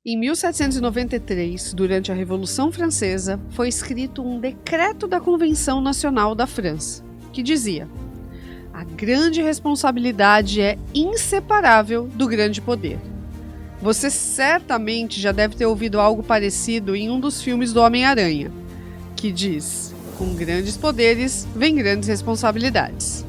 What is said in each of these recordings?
Em 1793, durante a Revolução Francesa, foi escrito um decreto da Convenção Nacional da França, que dizia: a grande responsabilidade é inseparável do grande poder. Você certamente já deve ter ouvido algo parecido em um dos filmes do Homem-Aranha, que diz: com grandes poderes vem grandes responsabilidades.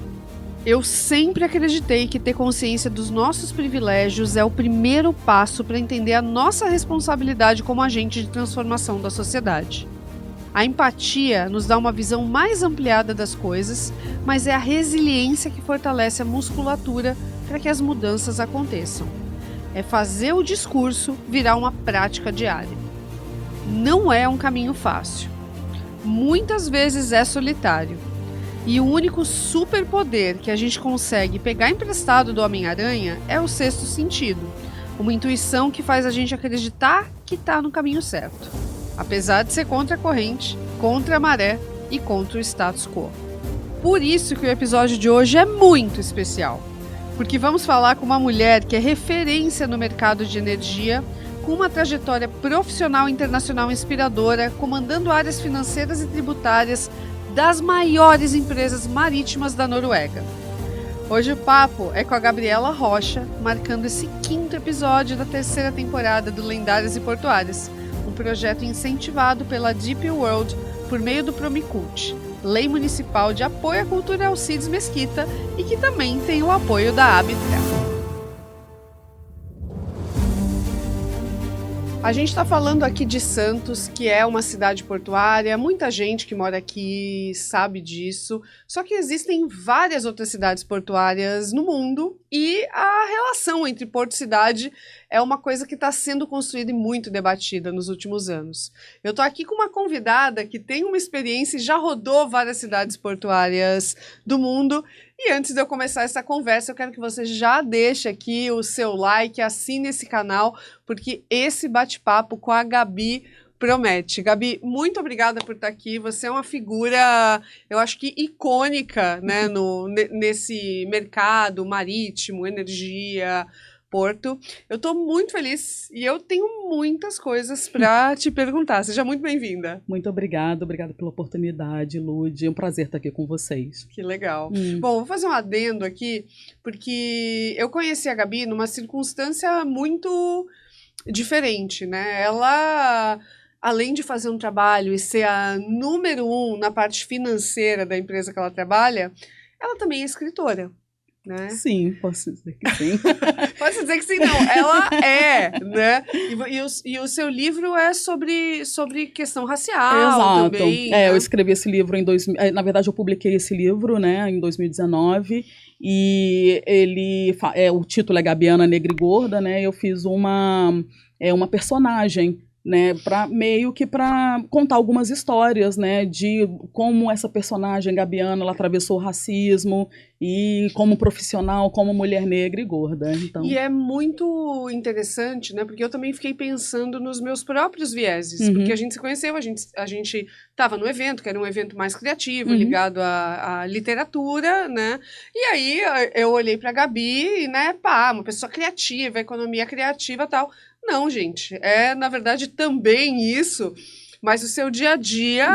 Eu sempre acreditei que ter consciência dos nossos privilégios é o primeiro passo para entender a nossa responsabilidade como agente de transformação da sociedade. A empatia nos dá uma visão mais ampliada das coisas, mas é a resiliência que fortalece a musculatura para que as mudanças aconteçam. É fazer o discurso virar uma prática diária. Não é um caminho fácil. Muitas vezes é solitário. E o único superpoder que a gente consegue pegar emprestado do Homem-Aranha é o sexto sentido, uma intuição que faz a gente acreditar que está no caminho certo, apesar de ser contra a corrente, contra a maré e contra o status quo. Por isso que o episódio de hoje é muito especial, porque vamos falar com uma mulher que é referência no mercado de energia, com uma trajetória profissional internacional inspiradora, comandando áreas financeiras e tributárias das maiores empresas marítimas da Noruega. Hoje o papo é com a Gabriela Rocha, marcando esse 5º episódio da 3ª temporada do Lendárias e Portuárias, um projeto incentivado pela Deep World por meio do Promicult, Lei Municipal de Apoio à Cultura Alcides Mesquita, e que também tem o apoio da Abitra. A gente está falando aqui de Santos, que é uma cidade portuária, muita gente que mora aqui sabe disso, só que existem várias outras cidades portuárias no mundo e a relação entre porto e cidade é uma coisa que está sendo construída e muito debatida nos últimos anos. Eu estou aqui com uma convidada que tem uma experiência e já rodou várias cidades portuárias do mundo. E antes de eu começar essa conversa, eu quero que você já deixe aqui o seu like, assine esse canal, porque esse bate-papo com a Gabi promete. Gabi, muito obrigada por estar aqui. Você é uma figura, eu acho que icônica, né, nesse mercado marítimo, energia, porto. Eu estou muito feliz e eu tenho muitas coisas para te perguntar. Seja muito bem-vinda. Muito obrigada pela oportunidade, Lud. É um prazer estar aqui com vocês. Que legal. Bom, vou fazer um adendo aqui, porque eu conheci a Gabi numa circunstância muito diferente, né? Ela, além de fazer um trabalho e ser a número 1 na parte financeira da empresa que ela trabalha, ela também é escritora. Né? Sim, posso dizer que sim. Pode dizer que sim, não. Ela é, né? E o seu livro é sobre questão racial. Exato. Também. Né? Eu escrevi esse livro na verdade, eu publiquei esse livro, né, em 2019. E o título é Gabiana Negra e Gorda, né? Eu fiz uma personagem, né, meio que para contar algumas histórias, né, de como essa personagem Gabiana ela atravessou o racismo e como profissional, como mulher negra e gorda. Então. E é muito interessante, né, porque eu também fiquei pensando nos meus próprios vieses, porque a gente se conheceu, a gente estava no evento, que era um evento mais criativo, ligado à literatura, né, e aí eu olhei para a Gabi e, né, uma pessoa criativa, economia criativa e tal. Não, gente, na verdade também isso, mas o seu dia a dia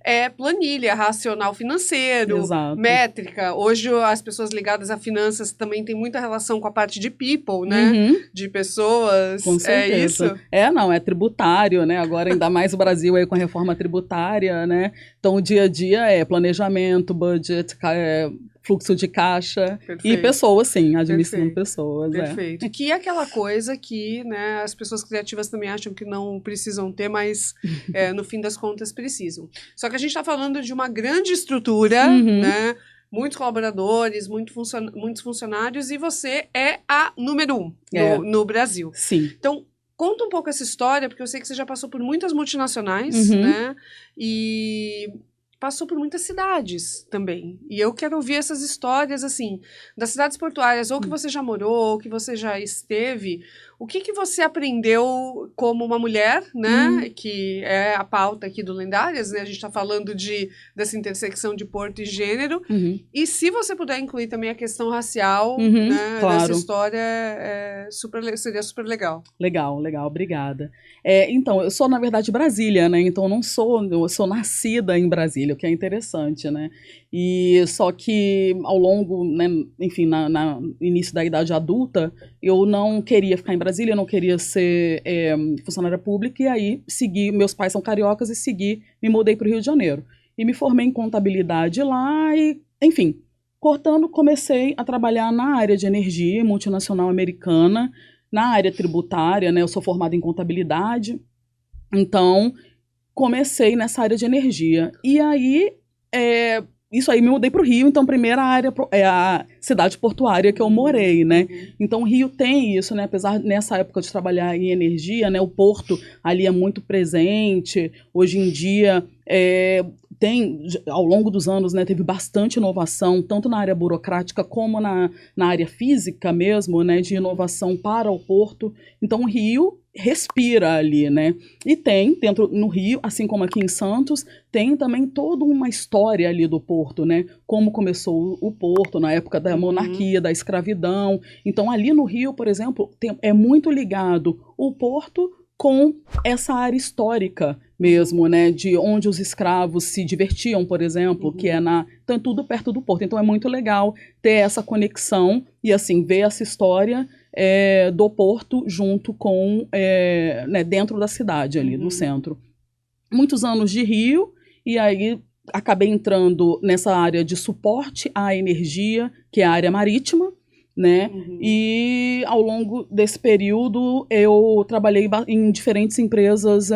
é planilha, racional financeiro, Exato. Métrica. Hoje as pessoas ligadas a finanças também têm muita relação com a parte de people, né? De pessoas. Com certeza. É isso? Não, é tributário, né? Agora ainda mais o Brasil aí com a reforma tributária, né? Então o dia a dia é planejamento, budget, fluxo de caixa. Perfeito. E pessoas, sim, administrando pessoas. Perfeito. Que é aquela coisa que, né, as pessoas criativas também acham que não precisam ter, mas no fim das contas precisam. Só que a gente está falando de uma grande estrutura, né? Muitos colaboradores, muitos funcionários, e você é a número 1 no Brasil. Sim. Então, conta um pouco essa história, porque eu sei que você já passou por muitas multinacionais, né? E passou por muitas cidades também. E eu quero ouvir essas histórias, assim, das cidades portuárias, ou que você já morou, ou que você já esteve. O que você aprendeu como uma mulher, né? Que é a pauta aqui do Lendárias, né? A gente está falando dessa intersecção de porto e gênero. E se você puder incluir também a questão racial, né, claro. dessa história, seria super legal. Legal, obrigada. Então, eu sou, na verdade, Brasília, né? Então, eu sou nascida em Brasília, o que é interessante, né? E só que ao longo, né, enfim, no início da idade adulta, eu não queria ficar em Brasília, eu não queria ser funcionária pública, e aí meus pais são cariocas e me mudei para o Rio de Janeiro. E me formei em contabilidade lá e, enfim, comecei a trabalhar na área de energia multinacional americana, na área tributária, né? Eu sou formada em contabilidade, então comecei nessa área de energia. E aí, isso aí me mudei para o Rio, então a primeira área é a cidade portuária que eu morei, né? Então o Rio tem isso, né? Apesar nessa época de trabalhar em energia, né? O porto ali é muito presente. Hoje em dia ao longo dos anos, né, teve bastante inovação, tanto na área burocrática como na área física mesmo, né, de inovação para o porto. Então, o Rio respira ali, né? E no Rio, assim como aqui em Santos, tem também toda uma história ali do porto, né? Como começou o porto na época da monarquia, da escravidão. Então, ali no Rio, por exemplo, é muito ligado o porto com essa área histórica mesmo, né, de onde os escravos se divertiam, por exemplo, que então é tudo perto do porto. Então é muito legal ter essa conexão e, assim, ver essa história do porto junto com, né, dentro da cidade ali, do centro. Muitos anos de Rio, e aí acabei entrando nessa área de suporte à energia, que é a área marítima, né? E ao longo desse período eu trabalhei em diferentes empresas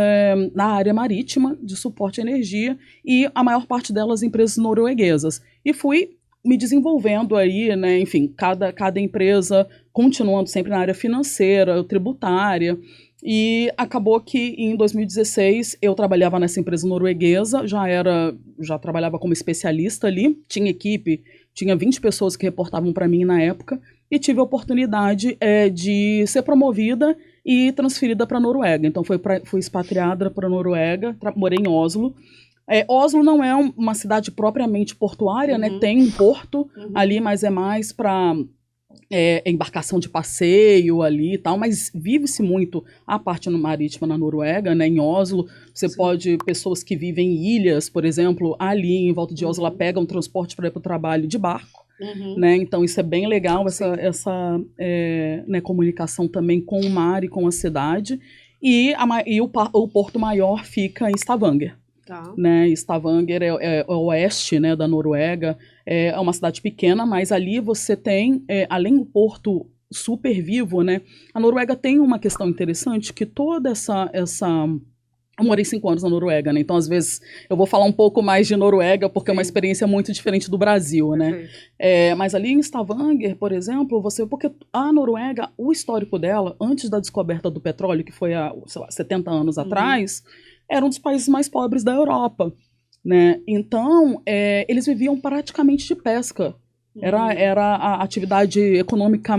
na área marítima de suporte à energia, e a maior parte delas empresas norueguesas. E fui me desenvolvendo aí, né? Enfim, cada empresa continuando sempre na área financeira, tributária. E acabou que em 2016 eu trabalhava nessa empresa norueguesa, já trabalhava como especialista ali, tinha equipe, tinha 20 pessoas que reportavam para mim na época, e tive a oportunidade de ser promovida e transferida para a Noruega. Então fui expatriada para a Noruega, morei em Oslo. Oslo não é uma cidade propriamente portuária, né? Tem um porto ali, mas é mais para embarcação de passeio ali e tal, mas vive-se muito a parte marítima na Noruega, né? Em Oslo, pessoas que vivem em ilhas, por exemplo, ali em volta de Oslo, pegam transporte para ir para o trabalho de barco. Né? Então isso é bem legal, essa né, comunicação também com o mar e com a cidade. E o porto maior fica em Stavanger. Né? Stavanger é o oeste, né, da Noruega, é uma cidade pequena, mas ali você tem, além do porto super vivo, né, a Noruega tem uma questão interessante, que toda essa eu morei 5 anos na Noruega, né? Então, às vezes, eu vou falar um pouco mais de Noruega, porque é uma experiência muito diferente do Brasil, né? Mas ali em Stavanger, por exemplo, porque a Noruega, o histórico dela, antes da descoberta do petróleo, que foi há, 70 anos atrás, era um dos países mais pobres da Europa, né? Então, eles viviam praticamente de pesca. Era a atividade econômica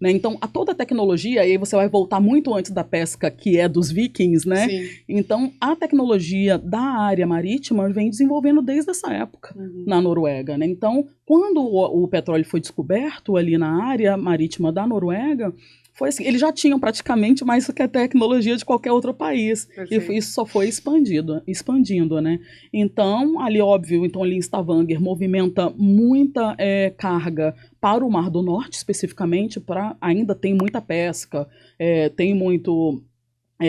né? Então, toda a tecnologia, e aí você vai voltar muito antes da pesca, que é dos vikings, né? Sim. Então, a tecnologia da área marítima vem desenvolvendo desde essa época na Noruega, né? Então, quando o petróleo foi descoberto ali na área marítima da Noruega, foi assim, eles já tinham praticamente mais do que a tecnologia de qualquer outro país. Perfeito. E isso só foi expandindo, né? Então, ali, óbvio, ali em Stavanger movimenta muita carga para o Mar do Norte, especificamente, ainda tem muita pesca, tem muito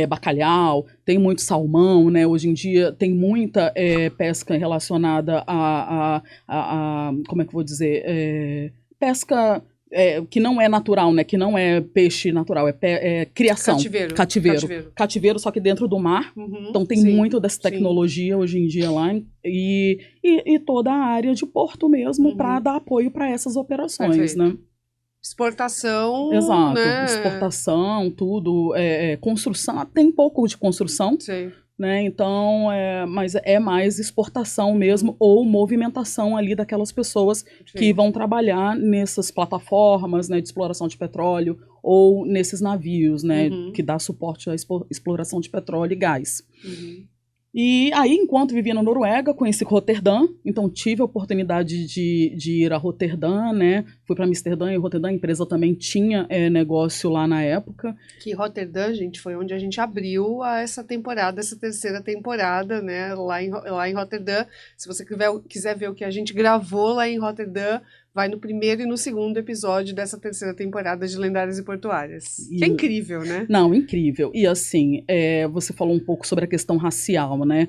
bacalhau, tem muito salmão, né? Hoje em dia tem muita pesca relacionada como é que eu vou dizer? Pesca que não é natural, né? Que não é peixe natural, é criação. Cativeiro, só que dentro do mar. Então tem muito dessa tecnologia hoje em dia lá. E toda a área de porto mesmo para dar apoio para essas operações, né? Exportação, exato, né? Exportação, tudo, construção, tem pouco de construção, né? Então, mas é mais exportação mesmo, ou movimentação ali daquelas pessoas que vão trabalhar nessas plataformas, né, de exploração de petróleo, ou nesses navios, né, que dá suporte à exploração de petróleo e gás. E aí, enquanto vivia na Noruega, conheci Roterdã, então tive a oportunidade de ir a Roterdã, né? Fui para Amsterdã, e Roterdã, a empresa também tinha negócio lá na época. Que Roterdã, gente, foi onde a gente abriu essa temporada, essa terceira temporada, né? Lá em Roterdã. Se você quiser ver o que a gente gravou lá em Roterdã, vai no primeiro e no segundo episódio dessa terceira temporada de Lendárias e Portuárias. Que é incrível, né? Não, incrível. E assim, você falou um pouco sobre a questão racial, né?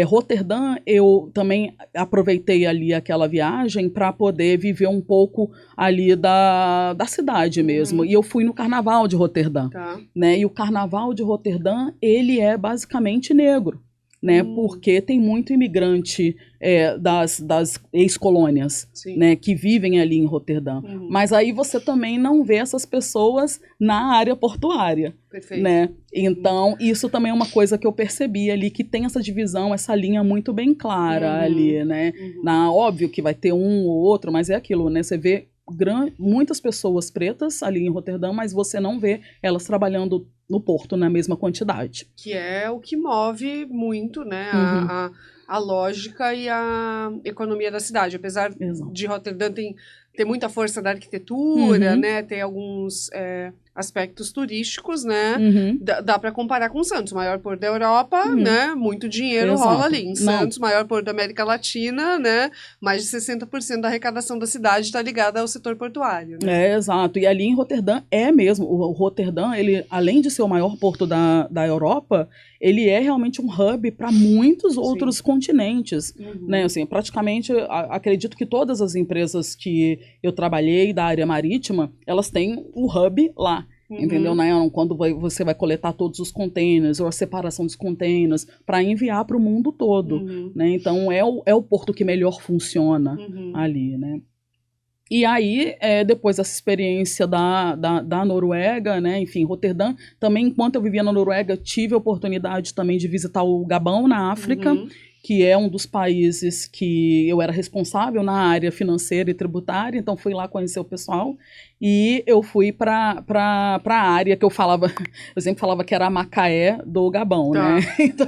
Roterdã, eu também aproveitei ali aquela viagem para poder viver um pouco ali da cidade mesmo. E eu fui no Carnaval de Roterdã, né? E o Carnaval de Roterdã, ele é basicamente negro, né? Porque tem muito imigrante das ex-colônias, né? Que vivem ali em Roterdã. Mas aí você também não vê essas pessoas na área portuária. Perfeito. Né? Então, isso também é uma coisa que eu percebi ali, que tem essa divisão, essa linha muito bem clara ali, né? Óbvio que vai ter um ou outro, mas é aquilo, né? Você vê muitas pessoas pretas ali em Roterdã, mas você não vê elas trabalhando no porto na mesma quantidade. Que é o que move muito, né, a lógica e a economia da cidade. Apesar de Roterdã ter muita força da arquitetura, né, tem alguns aspectos turísticos, né, dá para comparar com Santos, maior porto da Europa, né, muito dinheiro rola ali. Em Santos, maior porto da América Latina, né, mais de 60% da arrecadação da cidade está ligada ao setor portuário. Né? Exato. E ali em Roterdã mesmo. O Roterdã, ele, além de ser o maior porto da Europa, ele é realmente um hub para muitos outros continentes, né? Assim, praticamente, acredito que todas as empresas que eu trabalhei da área marítima, elas têm o hub lá. Entendeu? Né? Quando você vai coletar todos os containers ou a separação dos containers para enviar para o mundo todo. Né? Então, é o porto que melhor funciona ali, né? E aí, depois dessa experiência da Noruega, né, enfim, Roterdã, também, enquanto eu vivia na Noruega, tive a oportunidade também de visitar o Gabão, na África, que é um dos países que eu era responsável na área financeira e tributária, então fui lá conhecer o pessoal, e eu fui para a área que eu sempre falava que era a Macaé do Gabão, né? Então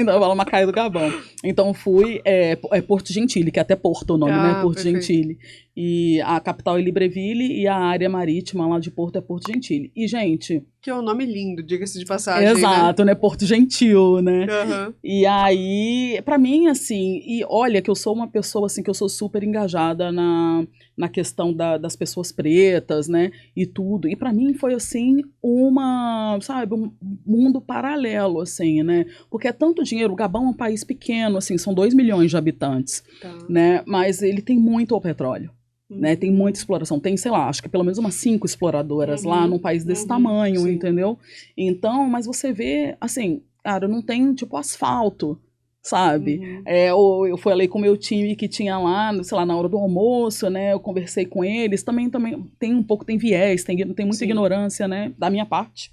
eu falava Macaé do Gabão. Então fui, Porto Gentilly, que é até Porto o nome, né? Porto Gentilly. E a capital é Libreville e a área marítima lá de Porto é Porto Gentilly. E, gente... Que é um nome lindo, diga-se de passagem, exato, né? Porto Gentil, né? E aí, pra mim, assim... E olha que eu sou uma pessoa, assim, que eu sou super engajada na questão das pessoas pretas, né? E tudo. E pra mim foi, assim, um mundo paralelo, assim, né? Porque é tanto dinheiro. O Gabão é um país pequeno, assim, são 2 milhões de habitantes, né? Mas ele tem muito petróleo. Né, tem muita exploração, tem, sei lá, acho que pelo menos umas 5 exploradoras lá num país desse tamanho, entendeu? Então, mas você vê, assim, cara, não tem, tipo, asfalto, sabe? Eu falei com o meu time que tinha lá, sei lá, na hora do almoço, né, eu conversei com eles, também tem viés, tem muita ignorância, né, da minha parte.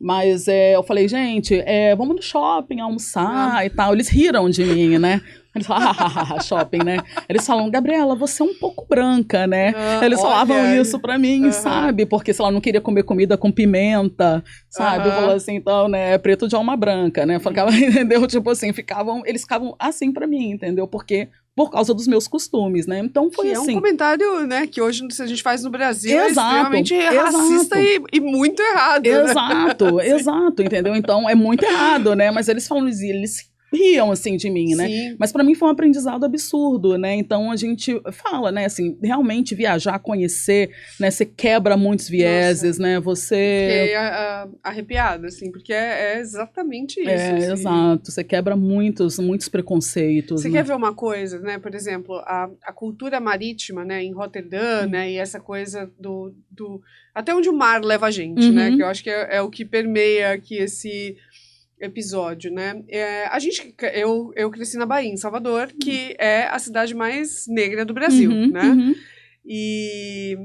Mas eu falei, gente, vamos no shopping almoçar e tal. Eles riram de mim, né? Eles falavam, shopping, né? Eles falam, Gabriela, você é um pouco branca, né? Eles falavam isso pra mim, sabe? Porque, sei lá, eu não queria comer comida com pimenta, sabe? Eu falava assim, então, né, preto de alma branca, né? Ficava, entendeu? Tipo assim, eles ficavam assim pra mim, entendeu? Por causa dos meus costumes, né? Então foi assim. É um comentário, né, que hoje a gente faz no Brasil é extremamente racista e muito errado. Exato, entendeu? Então é muito errado, né? Mas eles falam, eles riam, assim, de mim, né? Sim. Mas pra mim foi um aprendizado absurdo, né? Então a gente fala, né, assim, realmente viajar, conhecer, né? Você quebra muitos vieses, né? Você... Fiquei arrepiada, assim, porque é exatamente isso. Assim. Exato. Você quebra muitos preconceitos. Você quer ver uma coisa, né? Por exemplo, a cultura marítima, né, em Roterdã, né? E essa coisa do até onde o mar leva a gente, né? Que eu acho que é o que permeia aqui esse episódio, né? Eu cresci na Bahia, em Salvador, que é a cidade mais negra do Brasil, né? E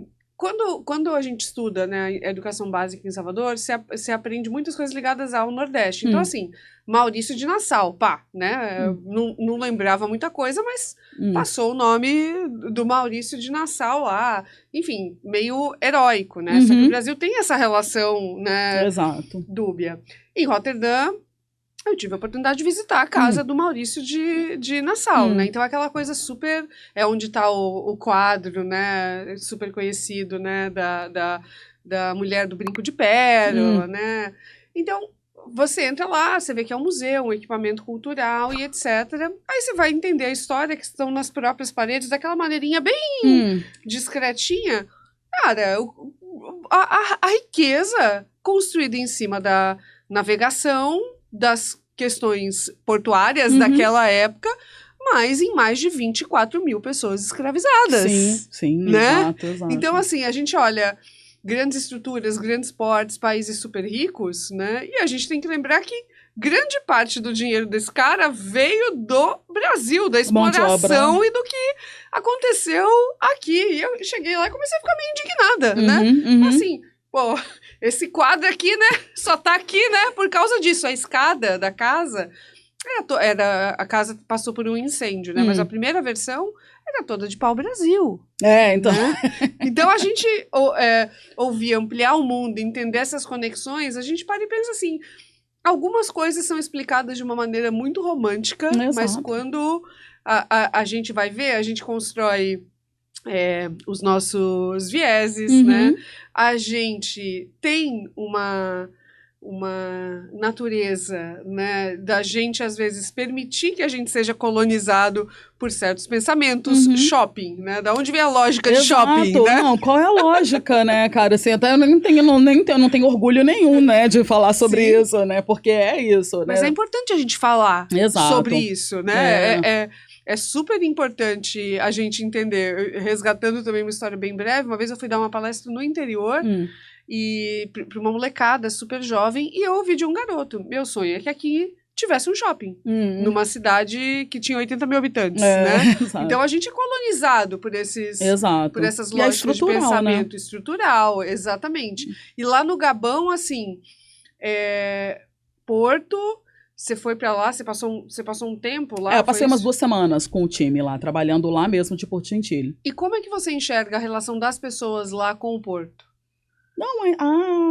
quando a gente estuda, né, a educação básica em Salvador, você aprende muitas coisas ligadas ao Nordeste. Então, assim, Maurício de Nassau, pá, né? Não lembrava muita coisa, mas passou o nome do Maurício de Nassau lá. Enfim, meio heróico, né? Só que o Brasil tem essa relação, né? Exato. Dúbia. Em Roterdã, eu tive a oportunidade de visitar a casa do Maurício de Nassau, né? Então, aquela coisa super... É onde está o quadro, né? Super conhecido, né? Da mulher do brinco de pérola, né? Então, você entra lá, você vê que é um museu, um equipamento cultural e etc. Aí você vai entender a história que estão nas próprias paredes, daquela maneirinha bem discretinha. Cara, a riqueza construída em cima da navegação, das questões portuárias daquela época, mas em mais de 24 mil pessoas escravizadas. Sim, né? Exato. Então, assim, a gente olha grandes estruturas, grandes portos, países super ricos, né? E a gente tem que lembrar que grande parte do dinheiro desse cara veio do Brasil, da exploração e do que aconteceu aqui. E eu cheguei lá e comecei a ficar meio indignada, né? Assim, pô, esse quadro aqui, né, só tá aqui, né, por causa disso. A escada da casa, a casa passou por um incêndio, né, mas a primeira versão era toda de pau-brasil. Então... Né? Então, a gente ouvir ampliar o mundo, entender essas conexões, a gente para e pensa assim, algumas coisas são explicadas de uma maneira muito romântica, mas quando a gente vai ver, a gente constrói os nossos vieses, né? A gente tem uma natureza, né, da gente, às vezes, permitir que a gente seja colonizado por certos pensamentos. Shopping, né? Da onde vem a lógica de shopping, né? Não, qual é a lógica, né, cara? Assim, até eu não tenho orgulho nenhum, né, de falar sobre isso, né? Porque é isso, né? Mas é importante a gente falar sobre isso, né? É super importante a gente entender. Resgatando também uma história bem breve, uma vez eu fui dar uma palestra no interior e para uma molecada super jovem e eu ouvi de um garoto. Meu sonho é que aqui tivesse um shopping numa cidade que tinha 80 mil habitantes, né? Então a gente é colonizado por por essas lógicas de pensamento estrutural, exatamente. E lá no Gabão, assim, Porto... Você foi pra lá, você passou um tempo lá? Eu passei umas 2 semanas com o time lá, trabalhando lá mesmo de Porto Gentil. E como é que você enxerga a relação das pessoas lá com o Porto? Não,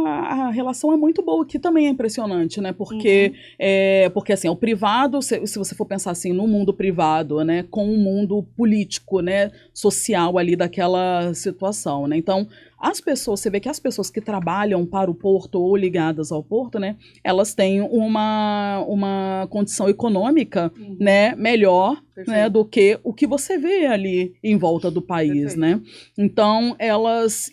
a relação é muito boa, que também é impressionante, né? Porque, porque assim, o privado, se você for pensar assim, no mundo privado, né? Com o mundo político, né? Social ali daquela situação, né? Então, as pessoas, você vê que as pessoas que trabalham para o porto ou ligadas ao porto, né, elas têm uma condição econômica, né, melhor, né, do que o que você vê ali em volta do país, né? Então elas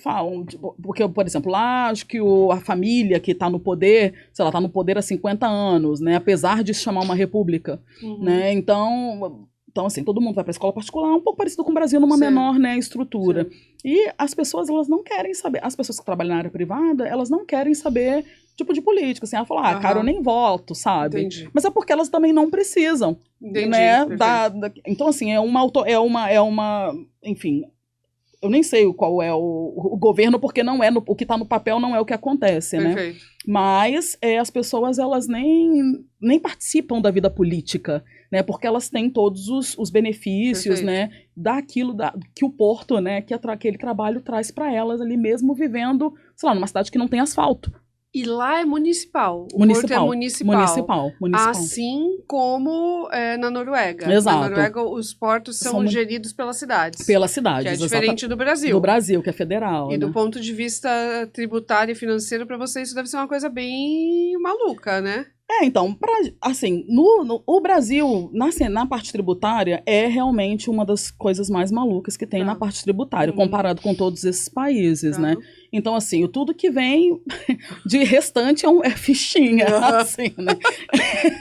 falam, tipo, porque, por exemplo, lá acho que a família que está no poder, sei lá, está no poder há 50 anos, né, apesar de se chamar uma república, né? Então, assim, todo mundo vai para a escola particular, um pouco parecido com o Brasil, numa menor, né, estrutura. E as pessoas, elas não querem saber, as pessoas que trabalham na área privada, elas não querem saber, tipo, de política, assim, ela fala, cara, eu nem voto, sabe? Entendi. Mas é porque elas também não precisam, né? Então, assim, enfim, eu nem sei qual é o governo, porque não é o que está no papel não é o que acontece, né? Mas as pessoas, elas nem participam da vida política, né? Porque elas têm todos os benefícios, né? Daquilo que o porto, né? Que aquele trabalho traz para elas ali, mesmo vivendo, sei lá, numa cidade que não tem asfalto. E lá é municipal. O porto é municipal. Assim como na Noruega. Exato. Na Noruega, os portos são geridos pelas cidades. Pelas cidades, que é diferente do Brasil. Do Brasil, que é federal. E do ponto de vista tributário e financeiro, para você, isso deve ser uma coisa bem maluca, né? Então, assim, o Brasil, na parte tributária, é realmente uma das coisas mais malucas que tem na parte tributária, comparado com todos esses países, né? Então, assim, tudo que vem de restante é fichinha, assim, né?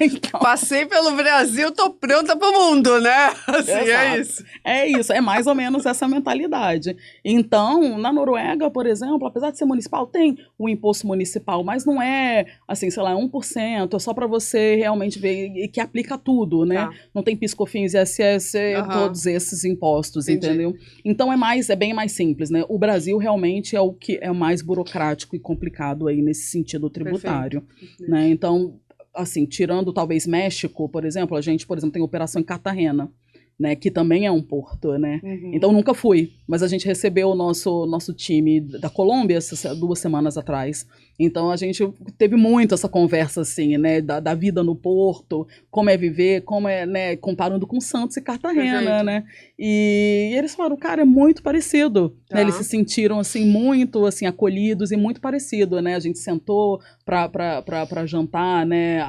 Então... Passei pelo Brasil, tô pronta pro mundo, né? Assim, é isso. É isso, é mais ou menos essa mentalidade. Então, na Noruega, por exemplo, apesar de ser municipal, tem o imposto municipal, mas não é, assim, sei lá, 1%, só para você realmente ver e que aplica tudo, né? Tá. Não tem PiscoFins, ISS, todos esses impostos, entendeu? Então é bem mais simples, né? O Brasil realmente é o que é mais burocrático e complicado aí nesse sentido tributário, né? Então, assim, tirando talvez México, por exemplo, a gente, por exemplo, tem operação em Cartagena, né, que também é um porto, né? Então nunca fui, mas a gente recebeu o nosso time da Colômbia 2 semanas atrás. Então a gente teve muito essa conversa assim, né, da vida no porto, como é viver, como é, né, comparando com Santos e Cartagena, né? E eles falaram, cara, é muito parecido, né? Eles se sentiram assim muito assim acolhidos e muito parecido, né? A gente sentou para jantar, né?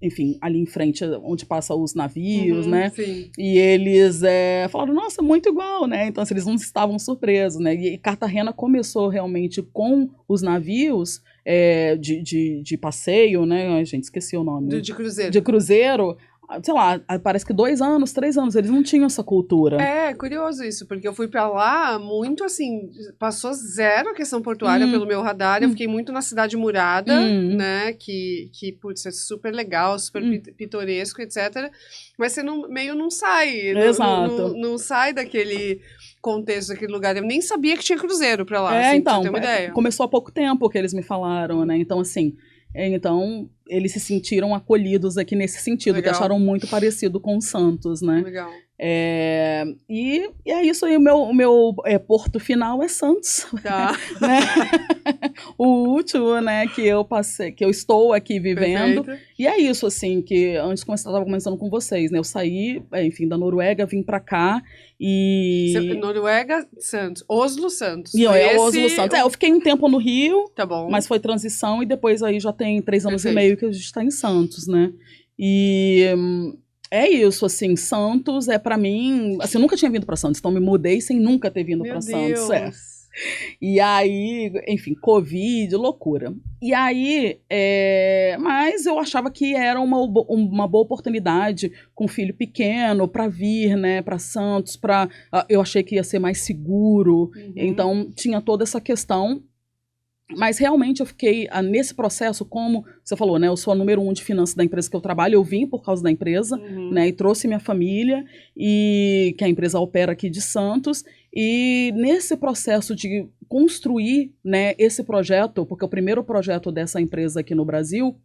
Enfim, ali em frente, onde passam os navios, né? Sim. E eles falaram, nossa, muito igual, né? Então, assim, eles não estavam surpresos, né? E Cartagena começou realmente com os navios de passeio, né? Ai, gente, esqueci o nome. De cruzeiro. De cruzeiro. Sei lá, parece que 2 anos, 3 anos, eles não tinham essa cultura. É curioso isso, porque eu fui pra lá muito assim, passou zero a questão portuária pelo meu radar, eu fiquei muito na cidade murada, né, que putz, é super legal, super pitoresco, etc. Mas você meio não sai, não sai daquele contexto, daquele lugar. Eu nem sabia que tinha cruzeiro pra lá, assim, então, pra você ter uma ideia. Começou há pouco tempo que eles me falaram, né, então assim... Então, eles se sentiram acolhidos aqui nesse sentido, que acharam muito parecido com o Santos, né? Legal. E é isso aí, o meu porto final é Santos. Tá. Né? O último, né, que eu passei, que eu estou aqui vivendo. Perfeito. E é isso, assim, que antes eu estava começando com vocês, né? Eu saí, enfim, da Noruega, vim pra cá e... Noruega, Santos. Oslo, Santos. Oslo, Santos. Eu fiquei um tempo no Rio, tá bom. Mas foi transição e depois aí já tem 3 anos e meio que a gente está em Santos, né? E... é isso, assim, Santos pra mim... Assim, eu nunca tinha vindo pra Santos, então me mudei sem nunca ter vindo pra Santos. E aí, enfim, Covid, loucura. E aí, mas eu achava que era uma boa oportunidade com filho pequeno para vir, né, para Santos, eu achei que ia ser mais seguro, então tinha toda essa questão. Mas realmente eu fiquei nesse processo, como você falou, né? Eu sou a número 1 de finanças da empresa que eu trabalho, eu vim por causa da empresa, né? E trouxe minha família, e que a empresa opera aqui de Santos. E nesse processo de construir, né, esse projeto, porque o primeiro projeto dessa empresa aqui no Brasil,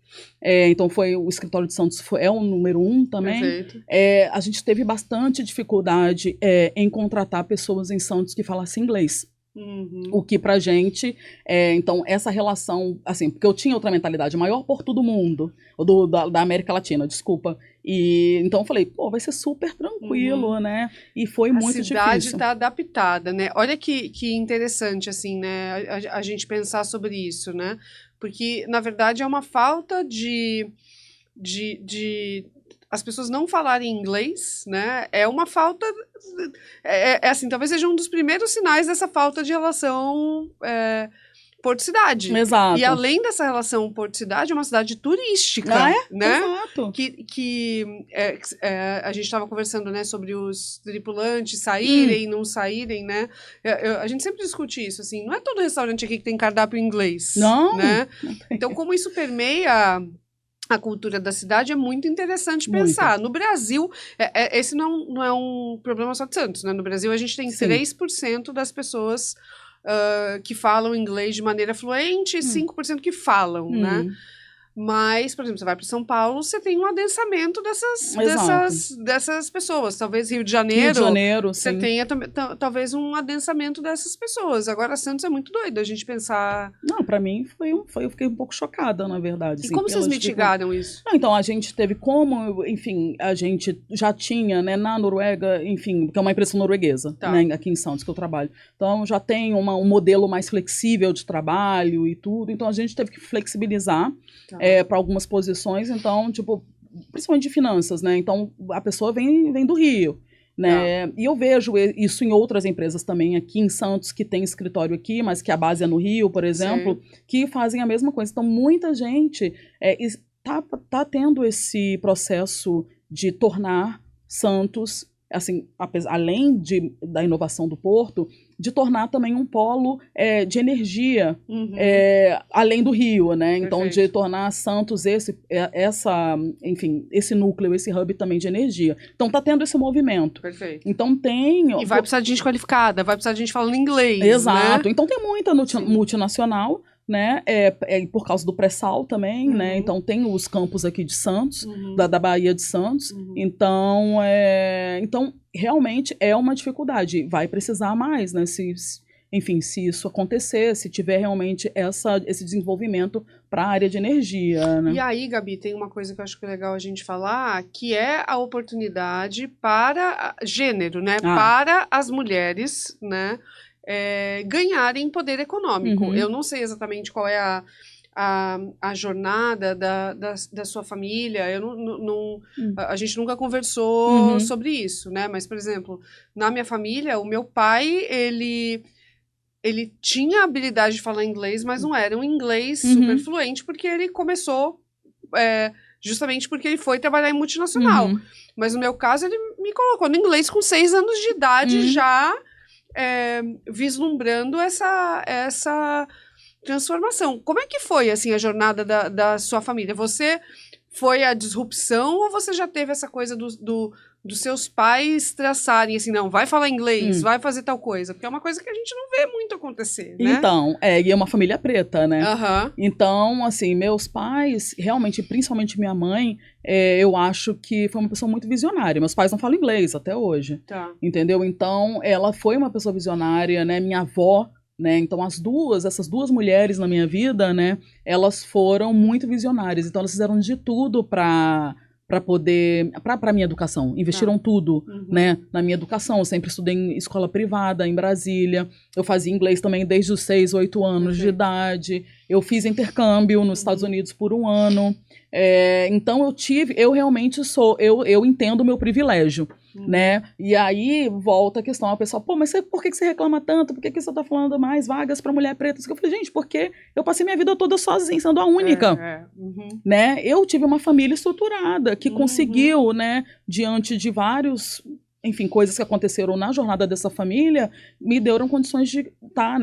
então foi o escritório de Santos, é o número 1 também. A gente teve bastante dificuldade em contratar pessoas em Santos que falassem inglês. O que pra gente, então, essa relação, assim, porque eu tinha outra mentalidade, maior porto do mundo, da América Latina, desculpa, e então eu falei, pô, vai ser super tranquilo, né, e foi muito difícil. A cidade tá adaptada, né, olha que interessante, assim, né, a gente pensar sobre isso, né, porque, na verdade, é uma falta de as pessoas não falarem inglês, né, é uma falta, assim, talvez seja um dos primeiros sinais dessa falta de relação porto-cidade. Exato. E além dessa relação porto-cidade, é uma cidade turística, né? Exato. Que a gente estava conversando, né, sobre os tripulantes saírem, não saírem, né? A gente sempre discute isso, assim, não é todo restaurante aqui que tem cardápio em inglês, não, né? Então, como isso permeia a cultura da cidade, é muito interessante pensar. No Brasil, esse não é um problema só de Santos, né? No Brasil, a gente tem 3% das pessoas que falam inglês de maneira fluente e 5% que falam, né? Mas, por exemplo, você vai para São Paulo, você tem um adensamento dessas pessoas. Talvez Rio de Janeiro você tenha talvez um adensamento dessas pessoas. Agora, Santos é muito doido a gente pensar... Não, para mim eu fiquei um pouco chocada, na verdade. E como vocês mitigaram isso? Não, então, a gente teve enfim, a gente já tinha, né, na Noruega, enfim, que é uma empresa norueguesa, né, aqui em Santos que eu trabalho. Então, já tem um modelo mais flexível de trabalho e tudo. Então, a gente teve que flexibilizar para algumas posições, então, tipo, principalmente de finanças, né? Então, a pessoa vem do Rio, né? E eu vejo isso em outras empresas também, aqui em Santos, que tem escritório aqui, mas que a base é no Rio, por exemplo, que fazem a mesma coisa. Então, muita gente tá tendo esse processo de tornar Santos, assim, além da inovação do porto, de tornar também um polo de energia além do Rio, né? Então, de tornar Santos esse núcleo, esse hub também de energia. Então, tá tendo esse movimento. Perfeito. Então, tem... E vai precisar de gente qualificada, vai precisar de gente falando inglês, Exato. né? Então, tem muita multinacional, né? Por causa do pré-sal também, né? Então, tem os campos aqui de Santos, da Bahia de Santos. Então, realmente é uma dificuldade. Vai precisar mais, né? Se isso acontecer, se tiver realmente esse desenvolvimento para a área de energia, né? E aí, Gabi, tem uma coisa que eu acho que é legal a gente falar, que é a oportunidade para gênero, né? Para as mulheres, né? Ganharem poder econômico. Eu não sei exatamente qual é a jornada da sua família, a gente nunca conversou sobre isso, né? Mas, por exemplo, na minha família, o meu pai, ele tinha a habilidade de falar inglês, mas não era um inglês super fluente, porque ele começou justamente porque ele foi trabalhar em multinacional. Mas no meu caso, ele me colocou no inglês com 6 anos de idade já, vislumbrando essa transformação. Como é que foi, assim, a jornada da sua família? Você foi a disrupção ou você já teve essa coisa dos seus pais traçarem, assim, não, vai falar inglês, vai fazer tal coisa? Porque é uma coisa que a gente não vê muito acontecer, né? Então, e é uma família preta, né? Então, assim, meus pais, realmente, principalmente minha mãe, eu acho que foi uma pessoa muito visionária. Meus pais não falam inglês até hoje, entendeu? Então, ela foi uma pessoa visionária, né? Minha avó, né? Então, essas duas mulheres na minha vida, né? Elas foram muito visionárias. Então, elas fizeram de tudo para minha educação, investiram tudo, né, na minha educação. Eu sempre estudei em escola privada, em Brasília, eu fazia inglês também desde os 6, 8 anos de idade, eu fiz intercâmbio nos Estados Unidos por 1 ano, então eu realmente eu entendo o meu privilégio, né, e aí volta a questão, a pessoa, mas por que você reclama tanto, por que você tá falando mais vagas para mulher preta? Eu falei, gente, porque eu passei minha vida toda sozinha, sendo a única, né, eu tive uma família estruturada, que conseguiu, né, diante de vários, enfim, coisas que aconteceram na jornada dessa família, me deram condições de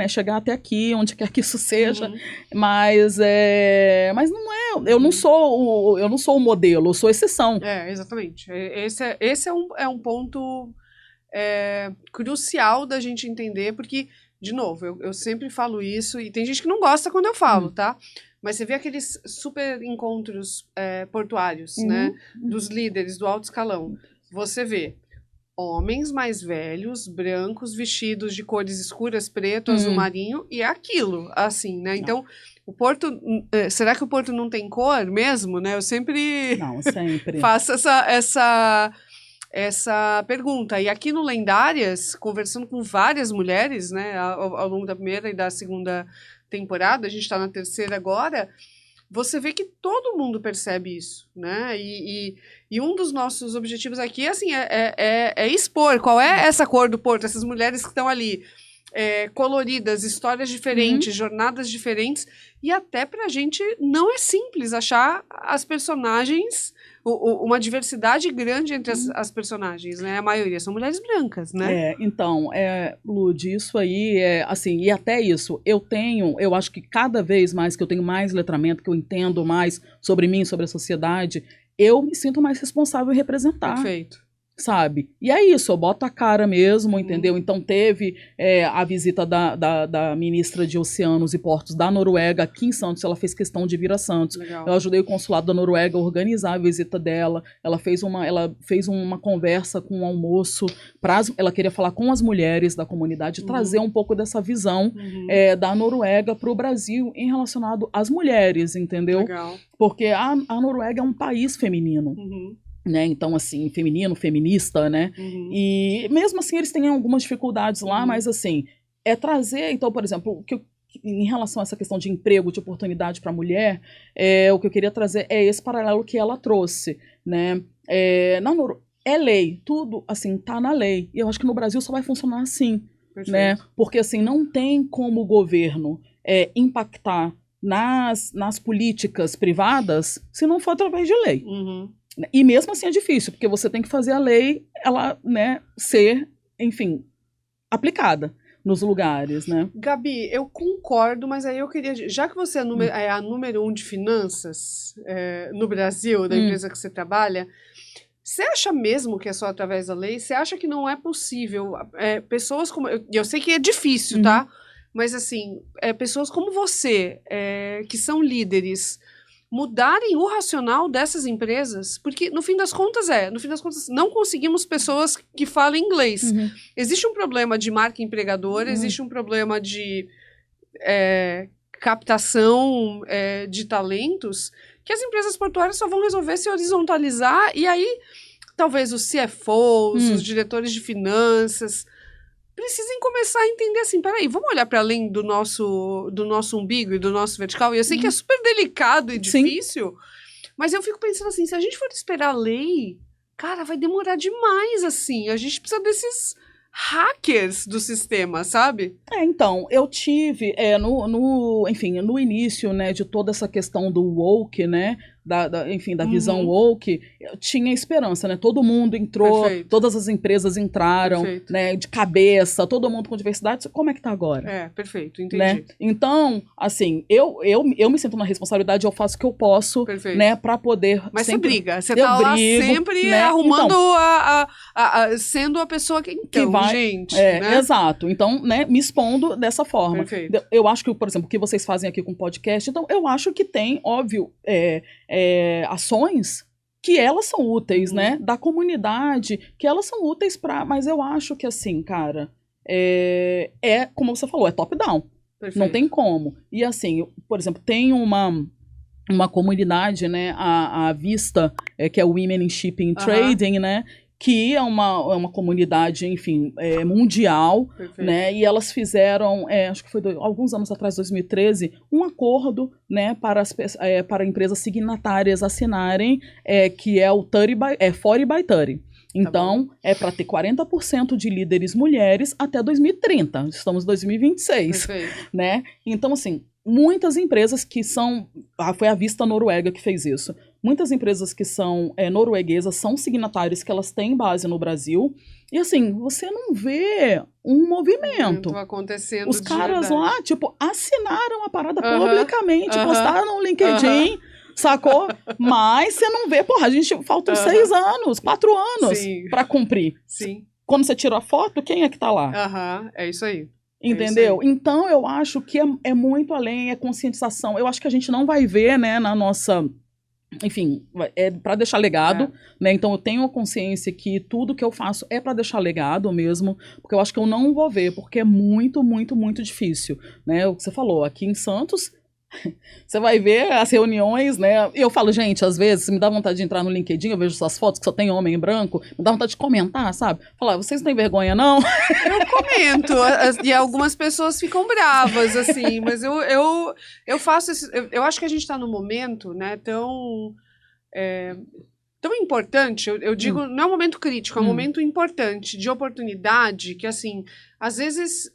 chegar até aqui, onde quer que isso seja, mas não é, eu não sou o modelo, eu sou exceção. Exatamente. Esse é um ponto crucial da gente entender, porque, de novo, eu sempre falo isso, e tem gente que não gosta quando eu falo, tá? Mas você vê aqueles super encontros portuários, né? Dos líderes do alto escalão. Você vê homens mais velhos, brancos, vestidos de cores escuras, preto, azul marinho, e é aquilo, assim, né? Então, o Porto... será que o Porto não tem cor mesmo, né? Eu sempre... faço essa pergunta. E aqui no Lendárias, conversando com várias mulheres, né? Ao longo da primeira e da segunda temporada, a gente está na terceira agora, você vê que todo mundo percebe isso, né? E um dos nossos objetivos aqui, assim, é expor qual é essa cor do Porto, essas mulheres que estão ali, coloridas, histórias diferentes, jornadas diferentes, e até pra gente não é simples achar as personagens, uma diversidade grande entre as personagens, né? A maioria são mulheres brancas, né? Então, Lud, isso aí, assim, e até isso, eu acho que cada vez mais que eu tenho mais letramento, que eu entendo mais sobre mim, sobre a sociedade, eu me sinto mais responsável em representar. Perfeito. Sabe? E é isso, eu boto a cara mesmo, entendeu? Então teve a visita da ministra de Oceanos e Portos da Noruega aqui em Santos, ela fez questão de vir a Santos. Legal. Eu ajudei o consulado da Noruega a organizar a visita dela, ela fez uma conversa com um almoço, ela queria falar com as mulheres da comunidade, trazer um pouco dessa visão da Noruega para o Brasil em relacionado às mulheres, entendeu? Legal. Porque a Noruega é um país feminino. Né? Então, assim, feminino, feminista, né? E mesmo assim eles têm algumas dificuldades lá, mas assim, trazer, então, por exemplo, em relação a essa questão de emprego, de oportunidade para a mulher, o que eu queria trazer é esse paralelo que ela trouxe, né? É lei, tudo, assim, tá na lei. E eu acho que no Brasil só vai funcionar assim, né? Porque, assim, não tem como o governo impactar nas políticas privadas se não for através de lei. E mesmo assim é difícil, porque você tem que fazer a lei, ela, né, ser, enfim, aplicada. nos lugares, né? Gabi, eu concordo, mas aí eu queria... Já que você é a número 1 de finanças no Brasil, da empresa que você trabalha, você acha mesmo que é só através da lei? Você acha que não é possível pessoas como... Eu sei que é difícil, tá? Mas, assim, pessoas como você, que são líderes, mudarem o racional dessas empresas, porque no fim das contas não conseguimos pessoas que falem inglês. Existe um problema de marca empregadora, existe um problema de captação de talentos, que as empresas portuárias só vão resolver se horizontalizar, e aí talvez os CFOs, os diretores de finanças, precisem começar a entender assim, peraí, vamos olhar para além do nosso umbigo e do nosso vertical, e eu sei que é super delicado e difícil, mas eu fico pensando assim, se a gente for esperar a lei, cara, vai demorar demais, assim, a gente precisa desses hackers do sistema, sabe? Então, eu tive, enfim, no início, né, de toda essa questão do woke, né, enfim, da visão woke, eu tinha esperança, né? Todo mundo entrou, todas as empresas entraram, né? De cabeça, todo mundo com diversidade. Como é que tá agora? Perfeito, entendi. Né? Então, assim, eu me sinto na responsabilidade, eu faço o que eu posso, né? Pra poder... Mas sempre, você briga, você tá lá sempre, né? Arrumando sendo a pessoa que vai, gente, né? Exato. Então, né, me expondo dessa forma. Perfeito. Eu acho que, por exemplo, o que vocês fazem aqui com o podcast, então, eu acho que tem, óbvio, ações que elas são úteis, né? Da comunidade, que elas são úteis para... Mas eu acho que, assim, cara, como você falou, é top-down. Não tem como. E, assim, por exemplo, tem uma comunidade, né? A Vista, que é o Women in Shipping Trading, né? Que é uma comunidade, enfim, mundial, né? E elas fizeram, acho que foi alguns anos atrás, 2013, um acordo, né, para empresas signatárias assinarem, que é o 40 by 30. Então, é para ter 40% de líderes mulheres até 2030. Estamos em 2026, né? Então, assim, muitas empresas que são... foi a Vista Noruega que fez isso. Muitas empresas que são norueguesas são signatárias que elas têm base no Brasil. E assim, você não vê um movimento. Acontecendo. Os caras lá, tipo, assinaram a parada publicamente, postaram no LinkedIn, sacou? Mas você não vê, porra, a gente faltam 6 anos, 4 anos pra cumprir. Sim. Quando você tira a foto, quem é que tá lá? É isso aí. Entendeu? Então, eu acho que é muito além, é conscientização. Eu acho que a gente não vai ver, né, na nossa... Enfim, é para deixar legado, né? Então eu tenho consciência que tudo que eu faço é para deixar legado mesmo, porque eu acho que eu não vou ver, porque é muito, muito, muito difícil, né? O que você falou, aqui em Santos, você vai ver as reuniões, né? E eu falo, gente, às vezes me dá vontade de entrar no LinkedIn, eu vejo suas fotos que só tem homem branco, me dá vontade de comentar, sabe? Falar, vocês não têm vergonha, não? Eu comento, e algumas pessoas ficam bravas, assim, mas eu faço eu acho que a gente tá num momento, né, tão importante, eu digo, não é um momento crítico, é um momento importante, de oportunidade, que, assim, às vezes...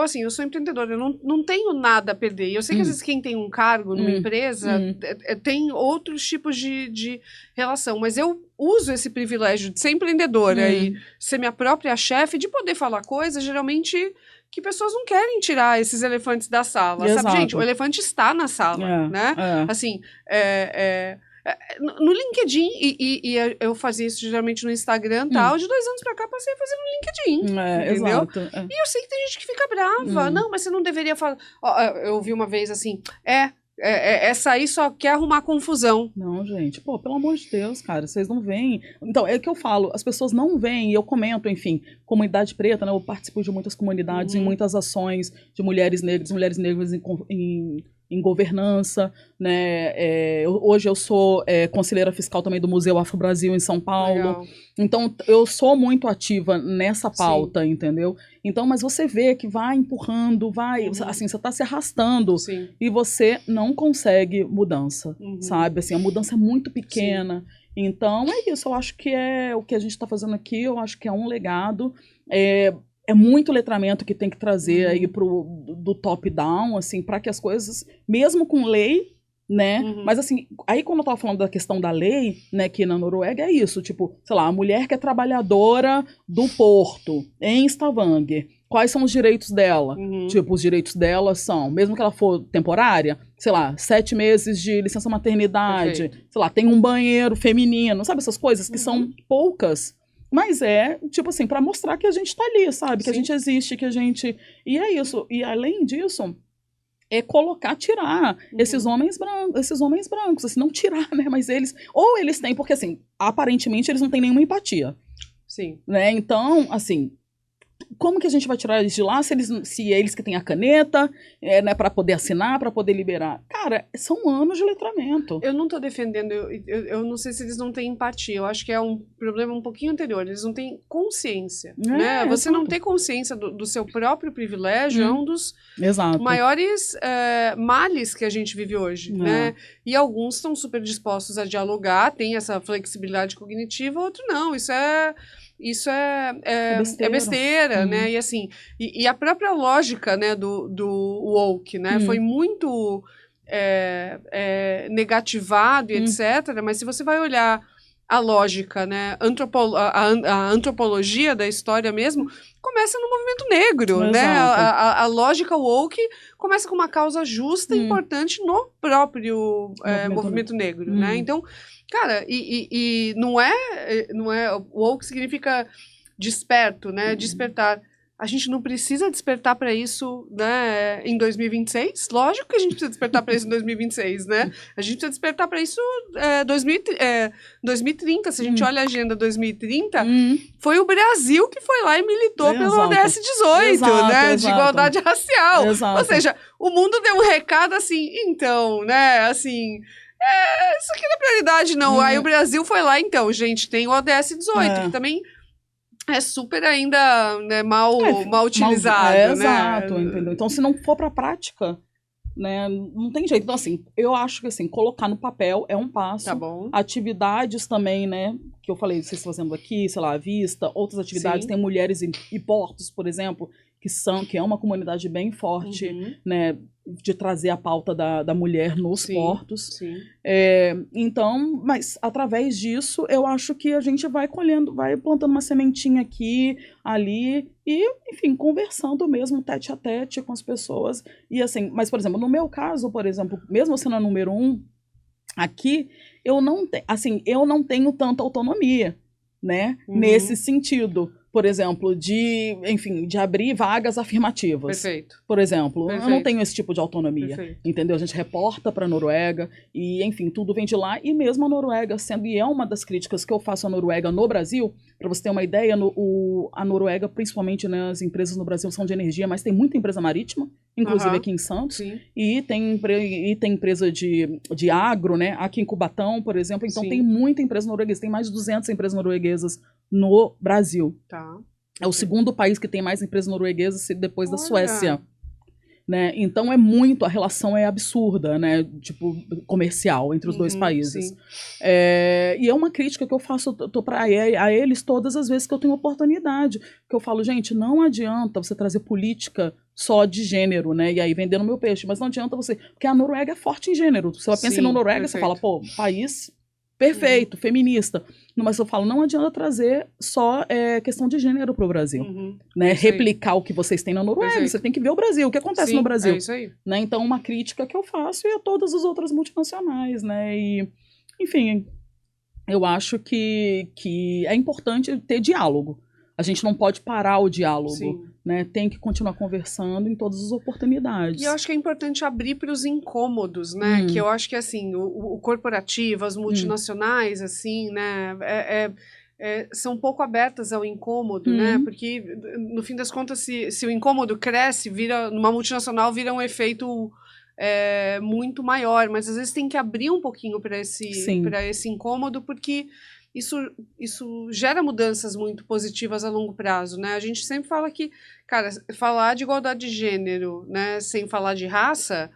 assim, eu sou empreendedora, eu não tenho nada a perder. E eu sei que às vezes quem tem um cargo numa empresa tem outros tipos de relação, mas eu uso esse privilégio de ser empreendedora e ser minha própria chefe, de poder falar coisas, geralmente, que pessoas não querem tirar esses elefantes da sala. Exato. Sabe, gente? O elefante está na sala, né? Assim, no LinkedIn, e eu fazia isso geralmente no Instagram, tal, de 2 anos pra cá passei a fazer no LinkedIn, entendeu? Exato. E eu sei que tem gente que fica brava, não, mas você não deveria falar... eu ouvi uma vez assim, essa aí só quer arrumar confusão. Não, gente, pô, pelo amor de Deus, cara, vocês não veem. Então, é o que eu falo, as pessoas não veem, e eu comento, enfim, comunidade preta, né, eu participo de muitas comunidades, em muitas ações de mulheres negras em governança, né? Hoje eu sou conselheira fiscal também do Museu Afro Brasil em São Paulo. Legal. Então eu sou muito ativa nessa pauta, entendeu? Então, mas você vê que vai empurrando, assim, você tá se arrastando e você não consegue mudança, sabe? Assim, a mudança é muito pequena. Então é isso, eu acho que o que a gente está fazendo aqui, eu acho que é um legado. É muito letramento que tem que trazer aí do top-down, assim, para que as coisas, mesmo com lei, né? Mas assim, aí quando eu tava falando da questão da lei, né, que na Noruega é isso, tipo, sei lá, a mulher que é trabalhadora do porto, em Stavanger, quais são os direitos dela? Tipo, os direitos dela são, mesmo que ela for temporária, sei lá, 7 meses de licença maternidade, Perfeito. sei lá, tem um banheiro feminino, sabe essas coisas que são poucas, mas é, tipo assim, pra mostrar que a gente tá ali, sabe? Que a Sim. gente existe, que a gente... E é isso. E além disso, é colocar, tirar esses homens brancos, assim, não tirar, né? Mas eles... Ou eles têm, porque assim, aparentemente eles não têm nenhuma empatia, Sim. né? Então, assim... Como que a gente vai tirar eles de lá se é eles que têm a caneta, né, para poder assinar, para poder liberar? Cara, são anos de letramento. Eu não tô defendendo, eu não sei se eles não têm empatia, eu acho que é um problema um pouquinho anterior, eles não têm consciência, né? Você não ter consciência do seu próprio privilégio é um dos maiores males que a gente vive hoje, né? E alguns estão super dispostos a dialogar, tem essa flexibilidade cognitiva, outro não, isso é besteira, né? E assim, e a própria lógica, né, do woke, né, foi muito negativado e etc. Mas se você vai olhar a lógica, né, a antropologia da história mesmo, começa no movimento negro, né? A lógica woke começa com uma causa justa e importante no próprio movimento negro, né? Então, cara, e não é woke significa desperto, né? Despertar. A gente não precisa despertar para isso, né, em 2026? Lógico que a gente precisa despertar para isso em 2026, né? A gente precisa despertar para isso 2030. Se a gente olha a agenda 2030, foi o Brasil que foi lá e militou pelo ODS 18, né? De igualdade racial. Ou seja, o mundo deu um recado assim, então, né? Assim... isso aqui não é prioridade, não. Aí o Brasil foi lá, então, gente, tem o ODS 18, que também é super ainda, né, mal utilizado, né? Exato, entendeu? Então, se não for pra prática, né, não tem jeito. Então, assim, eu acho que, assim, colocar no papel é um passo. Tá bom. Atividades também, né, que eu falei, vocês fazendo aqui, sei lá, à vista, outras atividades, tem mulheres e portos, por exemplo, que é uma comunidade bem forte, né, de trazer a pauta da mulher nos portos. Então, mas através disso, eu acho que a gente vai colhendo, vai plantando uma sementinha aqui, ali, e, enfim, conversando mesmo, tete a tete com as pessoas. E assim, mas, por exemplo, no meu caso, por exemplo, mesmo sendo a número 1, aqui, eu não tenho tanta autonomia, né, nesse sentido. Por exemplo, de abrir vagas afirmativas. Perfeito. Por exemplo, Perfeito. Eu não tenho esse tipo de autonomia. Perfeito. Entendeu? A gente reporta para a Noruega e, enfim, tudo vem de lá. E mesmo a Noruega, e é uma das críticas que eu faço à Noruega no Brasil, para você ter uma ideia, a Noruega, principalmente, né, as empresas no Brasil são de energia, mas tem muita empresa marítima, inclusive aqui em Santos. E tem empresa de agro, né, aqui em Cubatão, por exemplo. Então tem muita empresa norueguesa, tem mais de 200 empresas norueguesas no Brasil. É o segundo país que tem mais empresas norueguesas depois da Suécia. Né? Então a relação é absurda, né? Tipo, comercial entre os dois países. E é uma crítica que eu faço a eles todas as vezes que eu tenho oportunidade. Que eu falo, gente, não adianta você trazer política só de gênero, né? E aí vendendo meu peixe, mas não adianta você... Porque a Noruega é forte em gênero. Você pensa em Noruega, você fala, pô, país... perfeito, feminista. Mas eu falo, não adianta trazer só questão de gênero para o Brasil. Né? Replicar o que vocês têm na Noruega. Você tem que ver o Brasil, o que acontece no Brasil. É isso aí. Né? Então, uma crítica que eu faço e a todas as outras multinacionais. Né? E, enfim, eu acho que é importante ter diálogo. A gente não pode parar o diálogo, né? Tem que continuar conversando em todas as oportunidades. E eu acho que é importante abrir para os incômodos, né? Que eu acho que, assim, o corporativo, as multinacionais, assim, né? São um pouco abertas ao incômodo, né? Porque, no fim das contas, se o incômodo cresce, numa multinacional vira um efeito muito maior. Mas, às vezes, tem que abrir um pouquinho para esse incômodo, porque... Isso gera mudanças muito positivas a longo prazo, né? A gente sempre fala que, cara, falar de igualdade de gênero, né, sem falar de raça,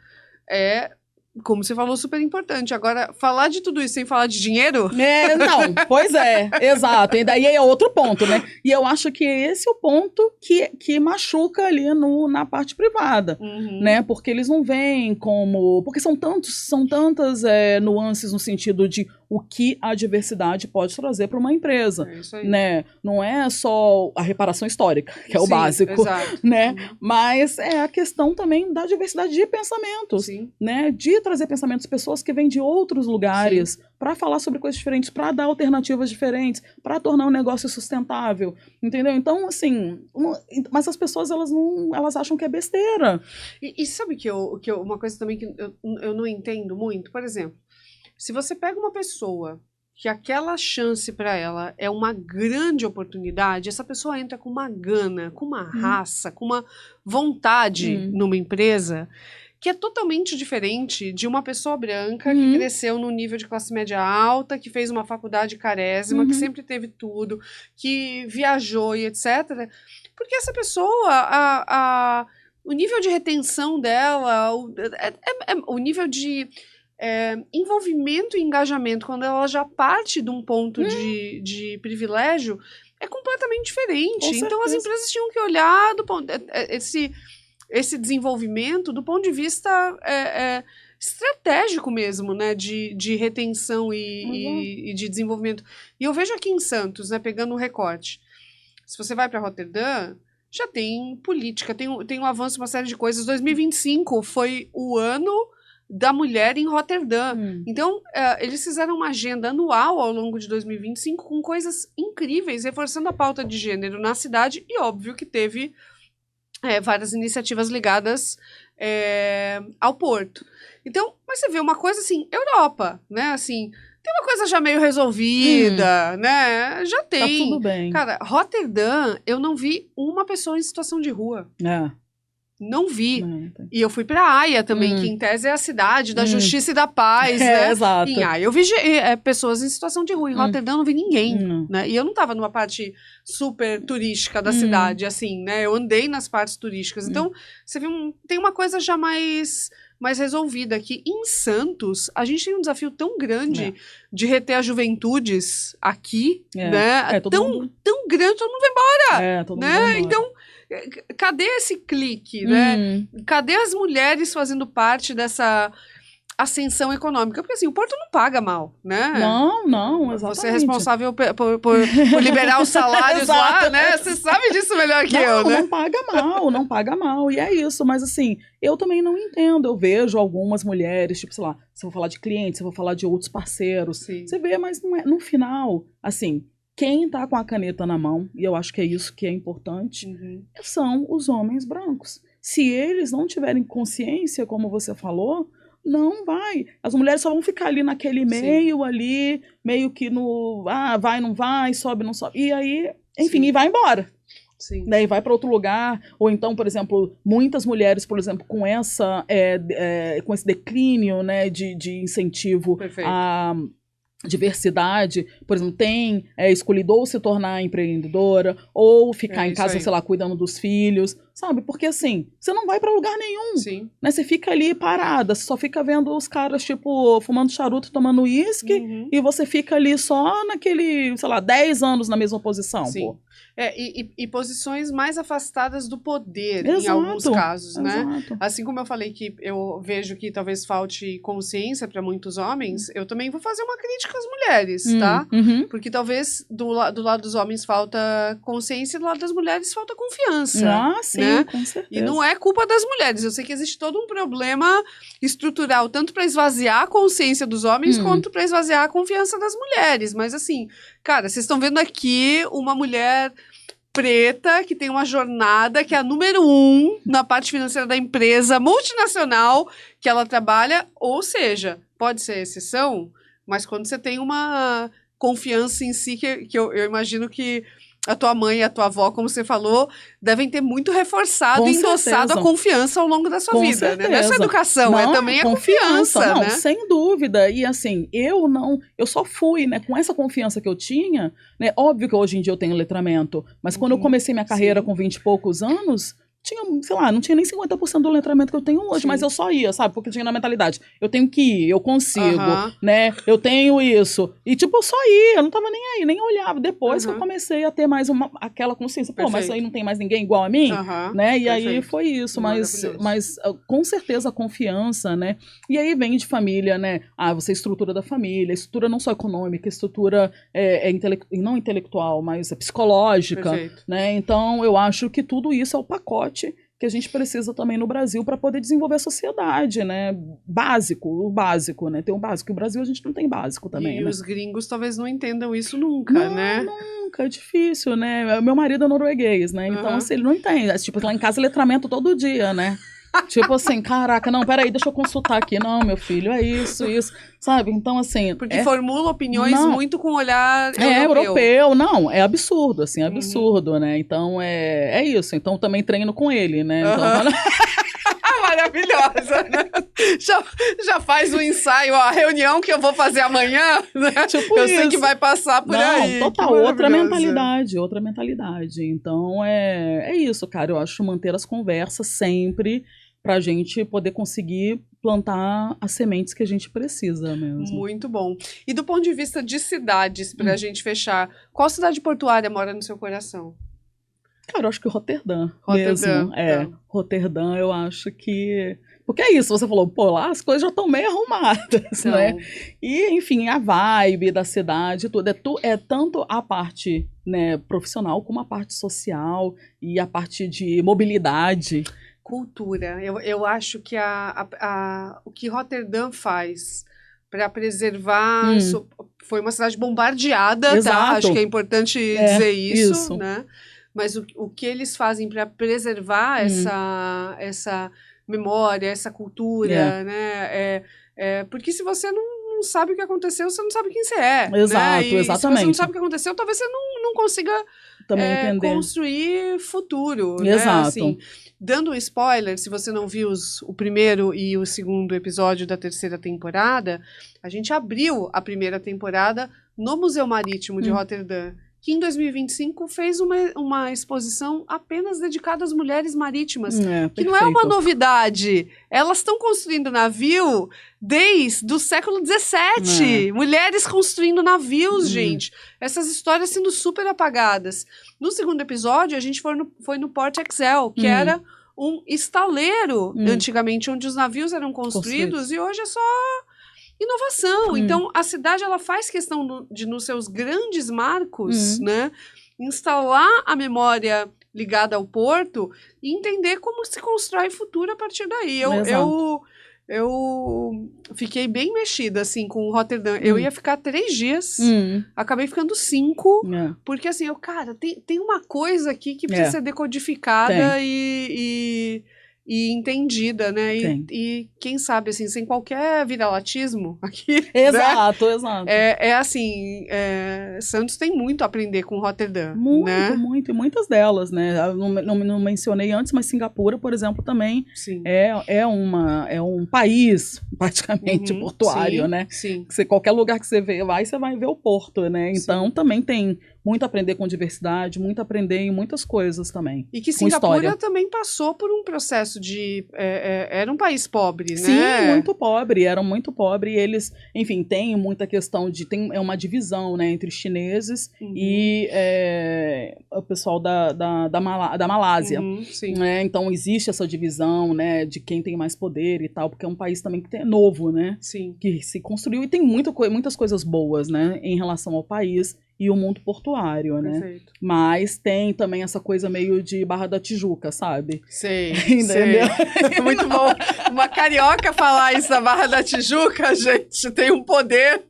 como você falou, super importante. Agora, falar de tudo isso sem falar de dinheiro... Não, pois é, exato. E daí é outro ponto, né? E eu acho que esse é o ponto que machuca ali na parte privada, né? Porque eles não veem como... Porque são tantas nuances no sentido de o que a diversidade pode trazer para uma empresa, né? Não é só a reparação histórica, que é o básico, exato. né? Mas é a questão também da diversidade de pensamentos, né? De trazer pensamentos de pessoas que vêm de outros lugares para falar sobre coisas diferentes, para dar alternativas diferentes, para tornar um negócio sustentável, entendeu? Então, assim, mas as pessoas, elas acham que é besteira. E sabe uma coisa também que eu não entendo muito? Por exemplo, se você pega uma pessoa que aquela chance para ela é uma grande oportunidade, essa pessoa entra com uma gana, com uma raça, com uma vontade numa empresa que é totalmente diferente de uma pessoa branca que cresceu num nível de classe média alta, que fez uma faculdade carésima, que sempre teve tudo, que viajou e etc. Porque essa pessoa, o nível de retenção dela, o nível de envolvimento e engajamento, quando ela já parte de um ponto de privilégio, é completamente diferente. Então as empresas tinham que olhar esse desenvolvimento do ponto de vista estratégico mesmo, né, de retenção e de desenvolvimento. E eu vejo aqui em Santos, né, pegando um recorte, se você vai para Roterdã, já tem política, tem um avanço, uma série de coisas. 2025 foi o ano da mulher em Roterdã. Então, eles fizeram uma agenda anual ao longo de 2025 com coisas incríveis, reforçando a pauta de gênero na cidade, e óbvio que teve várias iniciativas ligadas ao porto. Então, mas você vê uma coisa assim, Europa, né, assim, tem uma coisa já meio resolvida, né, já tem. Tá tudo bem. Cara, Roterdã, eu não vi uma pessoa em situação de rua. Não vi. E eu fui pra Haia também, que em tese é a cidade da justiça e da paz, né? Exato. Em Haia eu vi pessoas em situação de rua. Em Roterdã eu não vi ninguém, né? E eu não tava numa parte super turística da cidade, assim, né? Eu andei nas partes turísticas. Então, você vê, tem uma coisa já mais resolvida aqui. Em Santos, a gente tem um desafio tão grande de reter as juventudes aqui, né? Tão grande, todo mundo vai embora, todo né? mundo vai embora. Então, cadê esse clique, né? Cadê as mulheres fazendo parte dessa ascensão econômica? Porque assim, o Porto não paga mal, né? Não, exatamente. Você é responsável por liberar os salários lá, né? Você sabe disso melhor que eu, né? Não paga mal. E é isso, mas assim, eu também não entendo. Eu vejo algumas mulheres, tipo, sei lá, se eu vou falar de clientes, se eu vou falar de outros parceiros, você vê, mas não é, no final, assim, quem tá com a caneta na mão, e eu acho que é isso que é importante, são os homens brancos. Se eles não tiverem consciência, como você falou, não vai. As mulheres só vão ficar ali naquele meio ali, meio que no vai, não vai, sobe, não sobe. E aí, enfim, e vai embora. Daí vai para outro lugar. Ou então, por exemplo, muitas mulheres, por exemplo, com com esse declínio, né, de incentivo a diversidade, por exemplo, tem escolhido ou se tornar empreendedora, ou ficar em casa, sei lá, cuidando dos filhos, sabe? Porque assim, você não vai pra lugar nenhum, né? Você fica ali parada, você só fica vendo os caras, tipo, fumando charuto, tomando uísque, e você fica ali só naquele, sei lá, 10 anos na mesma posição, pô. E posições mais afastadas do poder, em alguns casos, né? Assim como eu falei que eu vejo que talvez falte consciência para muitos homens, eu também vou fazer uma crítica às mulheres, tá? Porque talvez do lado dos homens falta consciência e do lado das mulheres falta confiança. Sim, né? Com certeza. E não é culpa das mulheres. Eu sei que existe todo um problema estrutural, tanto para esvaziar a consciência dos homens, quanto para esvaziar a confiança das mulheres. Mas assim, cara, vocês estão vendo aqui uma mulher preta, que tem uma jornada, que é a número 1 na parte financeira da empresa multinacional que ela trabalha, ou seja, pode ser exceção, mas quando você tem uma confiança em si, que eu imagino que a tua mãe e a tua avó, como você falou, devem ter muito reforçado e endossado a confiança ao longo da sua vida, né? Não é só educação, é também a confiança, não, né? Sem dúvida. E assim, eu só fui, né, com essa confiança que eu tinha, né? Óbvio que hoje em dia eu tenho letramento, mas quando eu comecei minha carreira com 20 e poucos anos, tinha, sei lá, não tinha nem 50% do letramento que eu tenho hoje, mas eu só ia, sabe? Porque tinha na mentalidade, eu tenho que ir, eu consigo, né? Eu tenho isso. E, tipo, eu só ia, eu não tava nem aí, nem olhava. Depois que eu comecei a ter mais aquela consciência, pô, mas aí não tem mais ninguém igual a mim, né? E aí foi isso, mas com certeza a confiança, né? E aí vem de família, né? Você estrutura da família, estrutura não só econômica, estrutura não intelectual, mas psicológica, né? Então, eu acho que tudo isso é o pacote que a gente precisa também no Brasil para poder desenvolver a sociedade, né? O básico, né? Tem o básico. E o Brasil a gente não tem básico também, e né? os gringos talvez não entendam isso nunca, né? Nunca, é difícil, né? Meu marido é norueguês, né? Então, assim, ele não entende. Tipo, lá em casa, letramento todo dia, né? Tipo assim, caraca, não, peraí, deixa eu consultar aqui. Não, meu filho, é isso, sabe? Então, assim... Porque formula opiniões muito com olhar europeu. Não, é absurdo, assim, absurdo, né? Então, é isso. Então, também treino com ele, né? Então, maravilhosa, né? Já faz o ensaio, a reunião que eu vou fazer amanhã, né? Tipo eu sei que vai passar por aí. Total, outra mentalidade. Então, é isso, cara. Eu acho manter as conversas sempre pra gente poder conseguir plantar as sementes que a gente precisa mesmo. Muito bom. E do ponto de vista de cidades, pra gente fechar, qual cidade portuária mora no seu coração? Cara, eu acho que Roterdã mesmo. Roterdã, eu acho que... Porque é isso, você falou, pô, lá as coisas já estão meio arrumadas, né? E, enfim, a vibe da cidade, tudo. É tanto a parte, né, profissional, como a parte social e a parte de mobilidade. Cultura. Eu acho que o que Roterdã faz para preservar... Foi uma cidade bombardeada, tá? Acho que é importante dizer isso, né? Mas o que eles fazem para preservar essa memória, essa cultura, né? Porque se você não sabe o que aconteceu, você não sabe quem você é. Exato, né? E exatamente. se você não sabe o que aconteceu, talvez você não consiga construir futuro. Exato. Né? Assim, dando um spoiler, se você não viu o primeiro e o segundo episódio da terceira temporada, a gente abriu a primeira temporada no Museu Marítimo de Roterdã, que em 2025 fez uma exposição apenas dedicada às mulheres marítimas, que não é uma novidade. Elas estão construindo navio desde o século XVII. Mulheres construindo navios, gente. Essas histórias sendo super apagadas. No segundo episódio, a gente foi no Port Excel, que era um estaleiro, antigamente, onde os navios eram construídos, e hoje é só... inovação. Então, a cidade ela faz questão de, nos seus grandes marcos, né, instalar a memória ligada ao porto e entender como se constrói futuro a partir daí. Eu fiquei bem mexida, assim, com Roterdã. Eu ia ficar 3 dias, acabei ficando 5, porque, assim, cara, tem uma coisa aqui que precisa ser decodificada e entendida, né? E quem sabe, assim, sem qualquer viralatismo aqui. Exato, né? Exato. Assim, Santos tem muito a aprender com Roterdã. Muito. E muitas delas, né? Eu não mencionei antes, mas Singapura, por exemplo, também é um país praticamente portuário, né? Sim. Qualquer lugar que você vai ver o porto, né? Então também tem muito a aprender com diversidade, muito a aprender em muitas coisas também. E que Singapura também passou por um processo de... era um país pobre, né? Sim, muito pobre, eram muito pobres. E eles, enfim, tem muita questão de... É uma divisão, né, entre os chineses e o pessoal da Malásia. Sim. Né? Então, existe essa divisão, né, de quem tem mais poder e tal, porque é um país também que é novo, né? Sim. Que se construiu e tem muitas coisas boas, né, em relação ao país e o mundo portuário, né? Perfeito. Mas tem também essa coisa meio de Barra da Tijuca, sabe? Sei, entendeu? Sei. Muito bom. Uma carioca falar isso da Barra da Tijuca, gente, tem um poder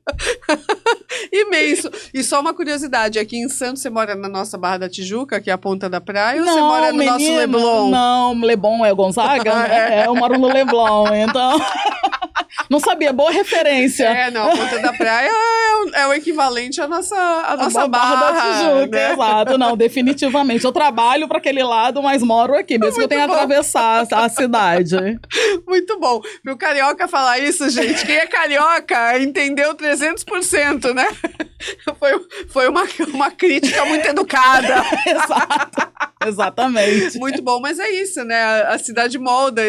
imenso. E só uma curiosidade, aqui em Santos, você mora na nossa Barra da Tijuca, que é a ponta da praia, ou você mora no nosso Leblon? Não, Leblon é Gonzaga, né? Eu moro no Leblon, então... Não sabia, boa referência. Não, a ponta da praia é o equivalente à nossa Barra da Tijuca, né? Exato, não, definitivamente. Eu trabalho para aquele lado, mas moro aqui, mesmo que eu tenha que atravessar a cidade. Muito bom. Pro carioca falar isso, gente, quem é carioca entendeu 300%, né? Foi uma crítica muito educada. Exato, exatamente. Muito bom, mas é isso, né? A cidade molda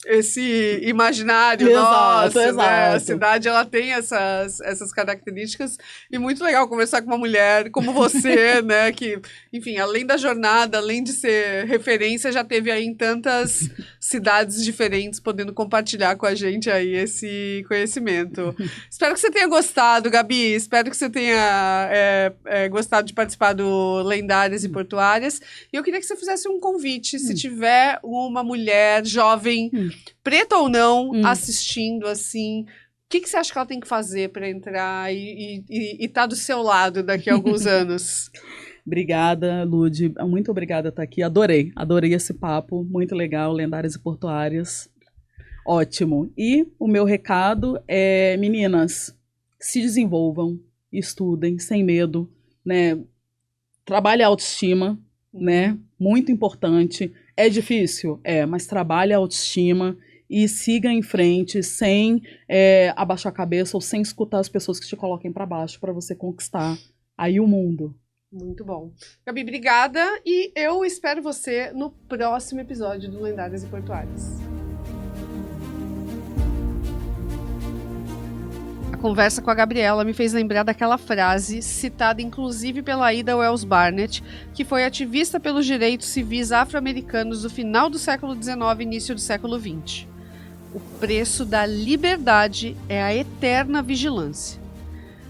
esse imaginário nosso, exato. né? A cidade, ela tem essas características, e muito legal conversar com uma mulher como você, né? Que, enfim, além da jornada, além de ser referência, já teve aí em tantas cidades diferentes, podendo compartilhar com a gente aí esse conhecimento. Espero que você tenha gostado, Gabi, espero que você tenha gostado de participar do Lendárias e Portuárias, e eu queria que você fizesse um convite, se tiver uma mulher jovem, preta ou não, assistindo, assim, o que você acha que ela tem que fazer para entrar e tá do seu lado daqui a alguns anos? Obrigada, Lud. Muito obrigada por estar aqui. Adorei esse papo. Muito legal, Lendárias e Portuárias. Ótimo. E o meu recado é, meninas, se desenvolvam, estudem, sem medo, né? Trabalhe a autoestima, né? Muito importante. É difícil? Mas trabalhe a autoestima e siga em frente sem abaixar a cabeça ou sem escutar as pessoas que te coloquem para baixo para você conquistar aí o mundo. Muito bom. Gabi, obrigada, e eu espero você no próximo episódio do Lendárias e Portuárias. A conversa com a Gabriela me fez lembrar daquela frase, citada inclusive pela Ida Wells Barnett, que foi ativista pelos direitos civis afro-americanos do final do século XIX e início do século XX. O preço da liberdade é a eterna vigilância.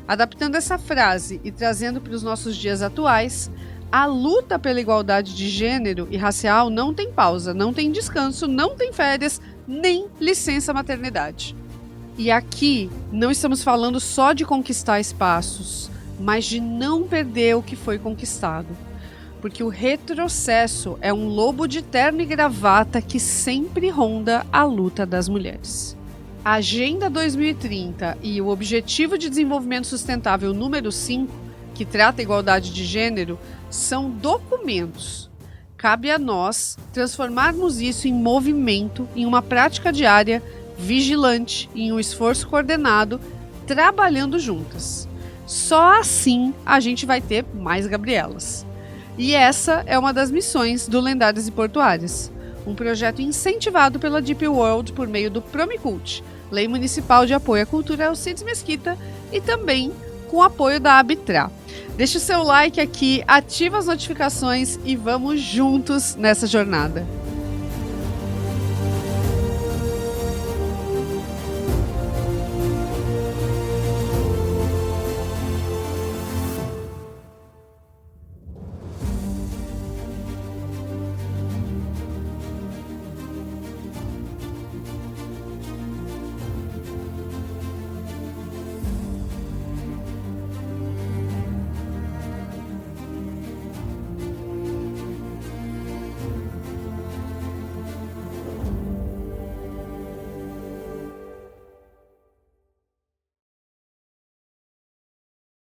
Adaptando essa frase e trazendo para os nossos dias atuais, a luta pela igualdade de gênero e racial não tem pausa, não tem descanso, não tem férias, nem licença maternidade. E aqui não estamos falando só de conquistar espaços, mas de não perder o que foi conquistado. Porque o retrocesso é um lobo de terno e gravata que sempre ronda a luta das mulheres. A Agenda 2030 e o Objetivo de Desenvolvimento Sustentável número 5, que trata a igualdade de gênero, são documentos. Cabe a nós transformarmos isso em movimento, em uma prática diária, vigilante, em um esforço coordenado, trabalhando juntas. Só assim a gente vai ter mais Gabrielas. E essa é uma das missões do Lendárias e Portuárias, um projeto incentivado pela Deep World por meio do Promicult, Lei Municipal de Apoio à Cultura Alcides Mesquita, e também com o apoio da Abitra. Deixe o seu like aqui, ativa as notificações e vamos juntos nessa jornada.